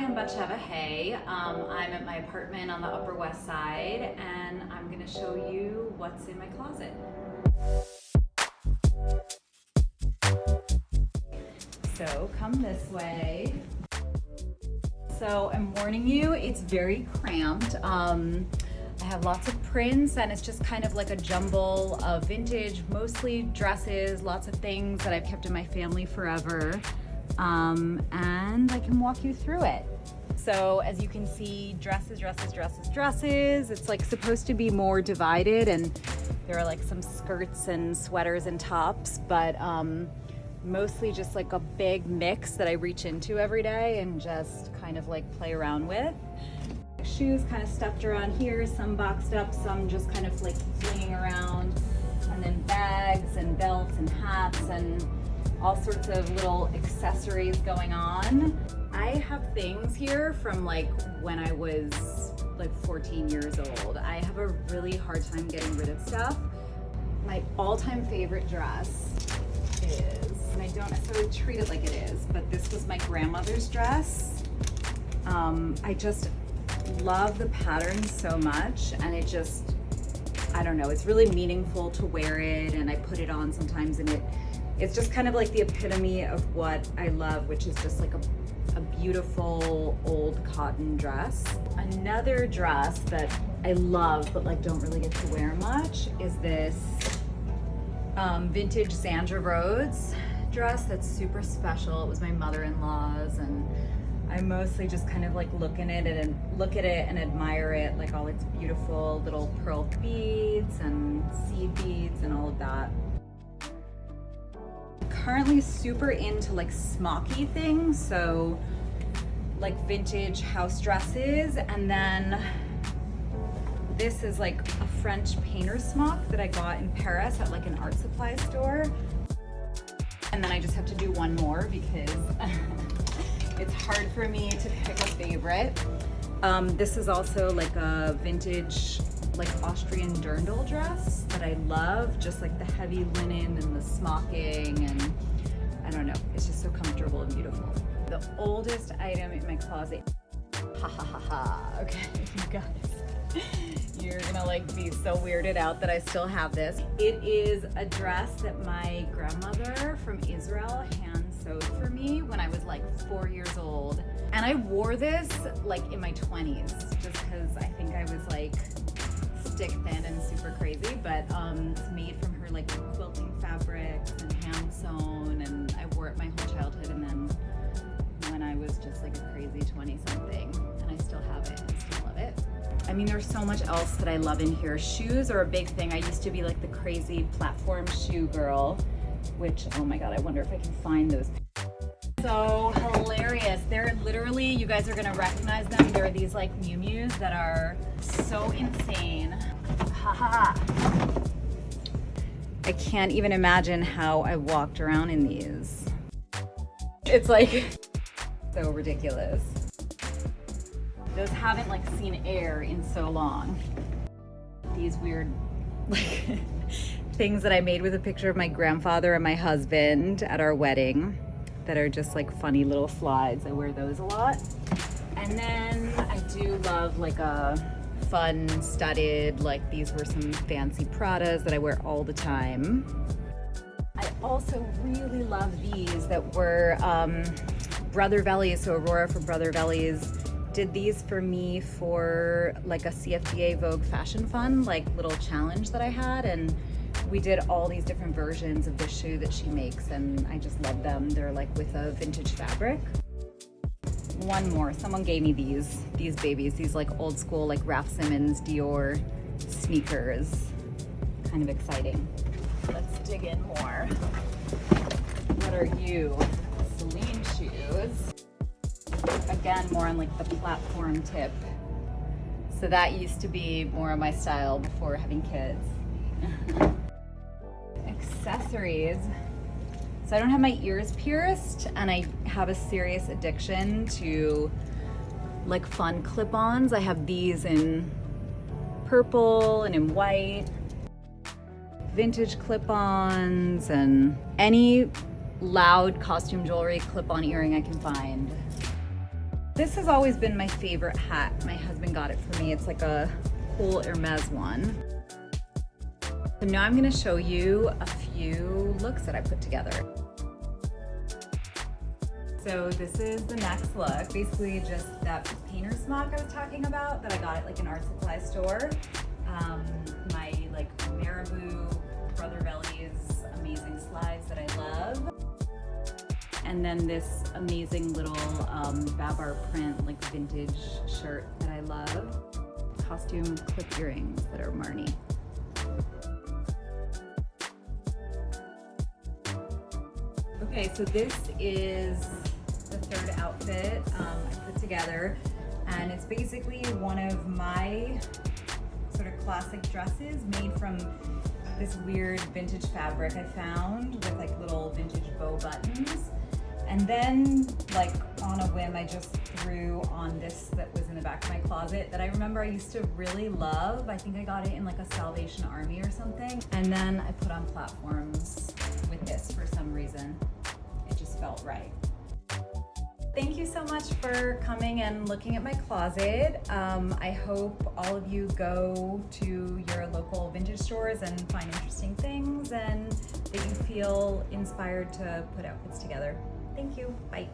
I'm Batsheva. Hey, I'm at my apartment on the Upper West Side, and I'm gonna show you what's in my closet. So come this way. So I'm warning you, it's very cramped. I have lots of prints, and it's just kind of like a jumble of vintage, mostly dresses, lots of things that I've kept in my family forever. And I can walk you through it. So as you can see, dresses. It's like supposed to be more divided, and there are like some skirts and sweaters and tops, but mostly just like a big mix that I reach into every day and just kind of like play around with. Shoes kind of stuffed around here, some boxed up, some just kind of like flinging around, and then bags and belts and hats and all sorts of little accessories going on. I have things here from like when I was like 14 years old. I have a really hard time getting rid of stuff. My all-time favorite dress is, and I don't necessarily treat it like it is, but this was my grandmother's dress. I just love the pattern so much, and it just, I don't know, it's really meaningful to wear it, and I put it on sometimes, and it's just kind of like the epitome of what I love, which is just like a beautiful old cotton dress. Another dress that I love but like don't really get to wear much is this vintage Sandra Rhodes dress that's super special. It was my mother-in-law's, and I mostly just kind of like look at it and admire it, like all its beautiful little pearl beads and seed beads and all of that. Currently super into like smocky things, so like vintage house dresses, and then this is like a French painter smock that I got in Paris at like an art supply store. And then I just have to do one more because it's hard for me to pick a favorite. This is also like a vintage, like Austrian dirndl dress that I love, just like the heavy linen and the smocking, and I don't know, it's just so comfortable and beautiful. The oldest item in my closet, okay, you guys, you're gonna like be so weirded out that I still have this. It is a dress that my grandmother from Israel hand sewed for me when I was like 4 years old. And I wore this like in my 20s just because I think I was like stick thin and super crazy, but it's made from her like quilting fabrics and hand sewn, and I wore it my whole childhood, and then when I was just like a crazy 20 something, and I still have it and still love it. I mean, there's so much else that I love in here. Shoes are a big thing. I used to be like the crazy platform shoe girl, which, oh my God, I wonder if I can find those. So hilarious. They're literally, you guys are gonna recognize them. They're these like Miu Mius that are so insane. Haha. I can't even imagine how I walked around in these. It's like so ridiculous. Those haven't like seen air in so long. These weird like things that I made with a picture of my grandfather and my husband at our wedding that are just like funny little slides. I wear those a lot. And then I do love like a fun studded, like these were some fancy Pradas that I wear all the time. I also really love these that were Brother Vellies. So Aurora from Brother Vellies did these for me for like a CFDA Vogue Fashion Fund, like little challenge that I had, and we did all these different versions of this shoe that she makes, and I just love them. They're like with a vintage fabric. One more, someone gave me these babies, these like old school like Raf Simons Dior sneakers. Kind of exciting. Let's dig in more. What are you? Celine shoes. Again, more on like the platform tip. So that used to be more of my style before having kids. Accessories. So I don't have my ears pierced, and I have a serious addiction to like fun clip-ons. I have these in purple and in white. Vintage clip-ons and any loud costume jewelry clip-on earring I can find. This has always been my favorite hat. My husband got it for me. It's like a cool Hermes one. So now I'm gonna show you a few looks that I put together. So this is the next look. Basically just that painter's smock I was talking about that I got at like an art supply store. My like Marabou Brother Belly's amazing slides that I love. And then this amazing little Babar print, like vintage shirt that I love. Costume clip earrings that are Marnie. Okay, so this is the third outfit I put together, and it's basically one of my sort of classic dresses made from this weird vintage fabric I found with like little vintage bow buttons. And then, like on a whim, I just threw on this that was in the back of my closet that I remember I used to really love. I think I got it in like a Salvation Army or something. And then I put on platforms with this for some reason. It just felt right. Thank you so much for coming and looking at my closet. I hope all of you go to your local vintage stores and find interesting things, and that you feel inspired to put outfits together. Thank you. Bye.